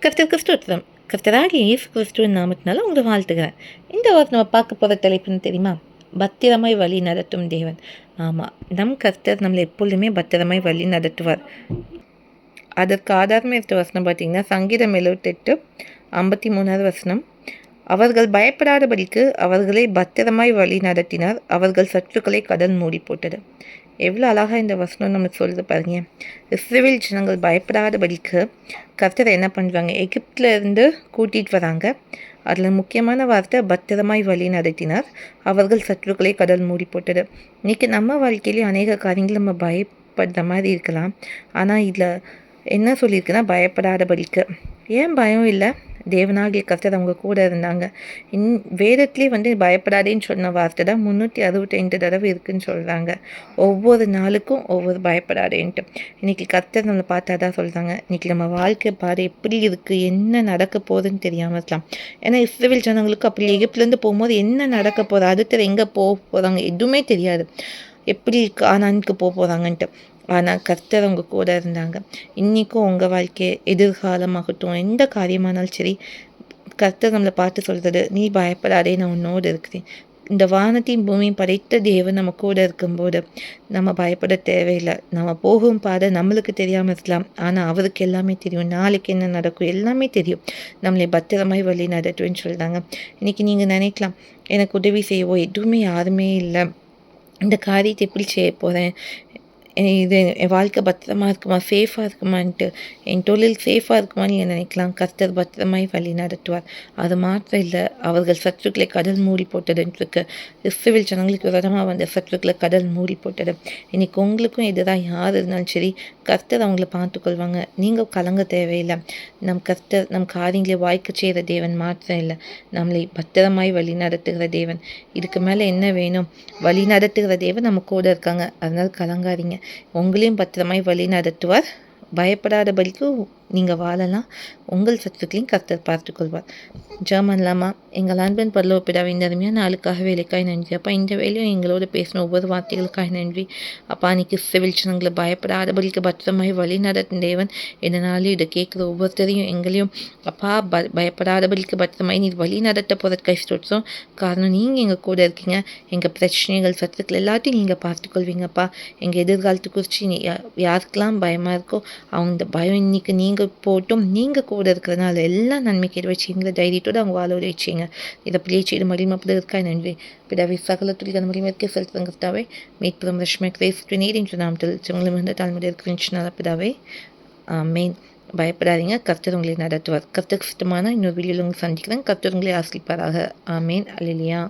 கர்த்தருக்கு ஸ்தோத்திரம். கர்த்தராகிய இயேசு கிறிஸ்துவின் நாமத்தினால உங்களை வாழ்த்துகிறேன். இந்த வாரம் நம்ம பார்க்க போகிற தலைப்புன்னு தெரியுமா? பத்திரமாய் வழி நடத்தும் தேவன். ஆமாம், நம் கர்த்தர் நம்மளை எப்பொழுதுமே பத்திரமாய் வழி நடத்துவார். அதற்கு ஆதாரமே இருக்க வசனம் பார்த்தீங்கன்னா, சங்கீதம் 78:53 வசனம். அவர்கள் பயப்படாதபடிக்கு அவர்களை பத்திரமாய் வழி நடத்தினார், அவர்கள் சத்துருக்களை கடல் மூடி போட்டது. எவ்வளோ அழகாக இந்த வசனம் நமக்கு சொல்லுது பாருங்க. இஸ்ரவேல் ஜனங்கள் பயப்படாதபடிக்கு கர்த்தர் என்ன பண்ணுறாங்க, எகிப்தில் இருந்து கூட்டிகிட்டு வராங்க. அதில் முக்கியமான வார்த்தை பத்திரமாய் வழி நடத்தினார், அவர்கள் சத்துருக்களை கடல் மூடி போட்டது. இன்றைக்கி நம்ம வாழ்க்கையிலேயே அநேக காரியங்கள் நம்ம பயப்படுற மாதிரி இருக்கலாம். ஆனால் இதில் என்ன சொல்லியிருக்குன்னா, பயப்படாதபடிக்கு. ஏன் பயம் இல்லை? தேவனாகிய கர்த்தர் அவங்க கூட இருந்தாங்க. வேதத்துலேயே பயப்படாதேன்னு சொன்ன வார்த்தை தான் 365 தடவை இருக்குதுன்னு சொல்கிறாங்க. ஒவ்வொரு நாளுக்கும் ஒவ்வொரு பயப்படாதேன்ட்டு. இன்றைக்கி கர்த்தர் நம்மளை பார்த்தா தான் சொல்கிறாங்க, இன்றைக்கி நம்ம வாழ்க்கை பாரு எப்படி இருக்குது, என்ன நடக்க போகுதுன்னு தெரியாமல் இருக்கலாம். ஏன்னா இஸ்ரவேல் ஜனங்களுக்கு அப்படி எகிப்துலேருந்து போகும்போது என்ன நடக்க போகுது, அடுத்தது எங்கே போக போகிறாங்க எதுவுமே தெரியாது, எப்படி கானானுக்கு போக போகிறாங்கன்ட்டு. ஆனால் கர்த்தர் அவங்க கூட இருந்தாங்க. இன்றைக்கும் உங்கள் வாழ்க்கை எதிர்காலமாகட்டும், எந்த காரியமானாலும் சரி, கர்த்தர் நம்மளை பார்த்து சொல்கிறது, நீ பயப்படாதே, நான் உன்னோடு இருக்கிறேன். இந்த வானத்தையும் பூமியும் படைத்த தேவன் நம்ம கூட இருக்கும்போது நம்ம பயப்பட தேவையில்லை. நம்ம போகும் பாதை நம்மளுக்கு தெரியாமல் இருக்கலாம், ஆனால் அவருக்கு எல்லாமே தெரியும். நாளைக்கு என்ன நடக்கும் எல்லாமே தெரியும். நம்மளை பத்திரமாய் வழி நடத்துவேன்னு சொல்கிறாங்க. இன்றைக்கி நீங்கள் நினைக்கலாம், எனக்கு உதவி செய்யவோ எதுவுமே யாருமே இல்லை, இந்த காரியத்தை எப்படி செய்ய போகிறேன், இது என் வாழ்க்கை பத்திரமா இருக்குமா, சேஃபாக இருக்குமான்ட்டு, என் தொழில் சேஃபாக இருக்குமான்னு நீங்கள் நினைக்கலாம். கர்த்தர் பத்திரமாய் வழி நடத்துவார். அது மாத்திரம் இல்லை, அவர்கள் சத்துருக்களை கடல் மூடி போட்டதுன்னு இருக்கு. இஸ்ரவேல் ஜனங்களுக்கு விரோதமாக வந்த சத்துருக்களை கடல் மூடி போட்டது. இன்றைக்கி உங்களுக்கும் எதிராக யார் இருந்தாலும் சரி, கர்த்தர் அவங்கள பார்த்துக்கொள்வாங்க. நீங்கள் கலங்க தேவையில்லை. நம் கர்த்தர் நம் காரியங்களை வாய்க்க செய்கிற தேவன் மாத்திரம் இல்லை, நம்மளை பத்திரமாய் வழி நடத்துகிற தேவன். இதுக்கு மேலே என்ன வேணும்? வழி நடத்துகிற தேவன் நம்ம கூட இருக்காங்க, அதனால் கலங்காதீங்க. உங்களையும் பத்திரமாய் வழி நடத்துவார். பயப்படாதபடிக்கு நீங்கள் வாழலாம். உங்கள் சத்துருக்களையும் கர்த்தர் பார்த்துக்கொள்வார். ஜெபம்லாமா? எங்கள் அன்பின் பரலோக பிதாவே, இந்த அருமையான நாளுக்காக வேலைக்காய் நன்றி அப்பா. இந்த வேலையும் எங்களோட பேசின ஒவ்வொரு வார்த்தைகளுக்காக நன்றி அப்பா. அன்றைக்கி இஸ்ரவேல் ஜனங்களை பயப்படாதபடிக்கு பத்திரமாய் வழி நடத்தும் தேவன். இதனாலும் இதை கேட்குற ஒவ்வொருத்தரையும் எங்களையும் அப்பா பயப்படாதபடிக்கு பத்திரமாய் நீ வழி நடத்த போகிறதுக்காக ஸ்தோத்திரம். காரணம் நீங்கள் எங்கள் கூட இருக்கீங்க. எங்கள் பிரச்சனைகள் சத்துருக்கள் எல்லாத்தையும் நீங்கள் பார்த்துக்கொள்வீங்கப்பா. எங்கள் எதிர்காலத்தை குறித்து யாருக்கெல்லாம் பயமாக இருக்கோ அவங்க இந்த பயம் இன்னைக்கு நீங்கள் போட்டும், நீங்கள் கூட இருக்கிறதுனால எல்லாம் நன்மைக்கு வச்சுங்க. தைரியத்தோடு அவங்க வாழ வச்சுங்க. இதை பிள்ளை செய்து மகிழ்மப்படுவதற்காக நன்றி பிதாவே. சகலத்துள் கனமகிமைக்கு செலுத்துங்க பிதாவே. மீட்புறம் ரஷ்மை கிறிஸ்து நீர் என்று நாமத்தில் சிவங்களும் தாழ்மையாக இருக்கிற பிதாவே. ஆமென். பயப்படாதீங்க, கர்த்தர் உங்களை நடத்துவார். கர்த்தருக்கு சுத்தமான இன்னொரு வீடியோவில் உங்களை சந்திக்கிறேன். கர்த்தர் உங்களை ஆசிரிப்பாராக. ஆமென். அல்லேலூயா.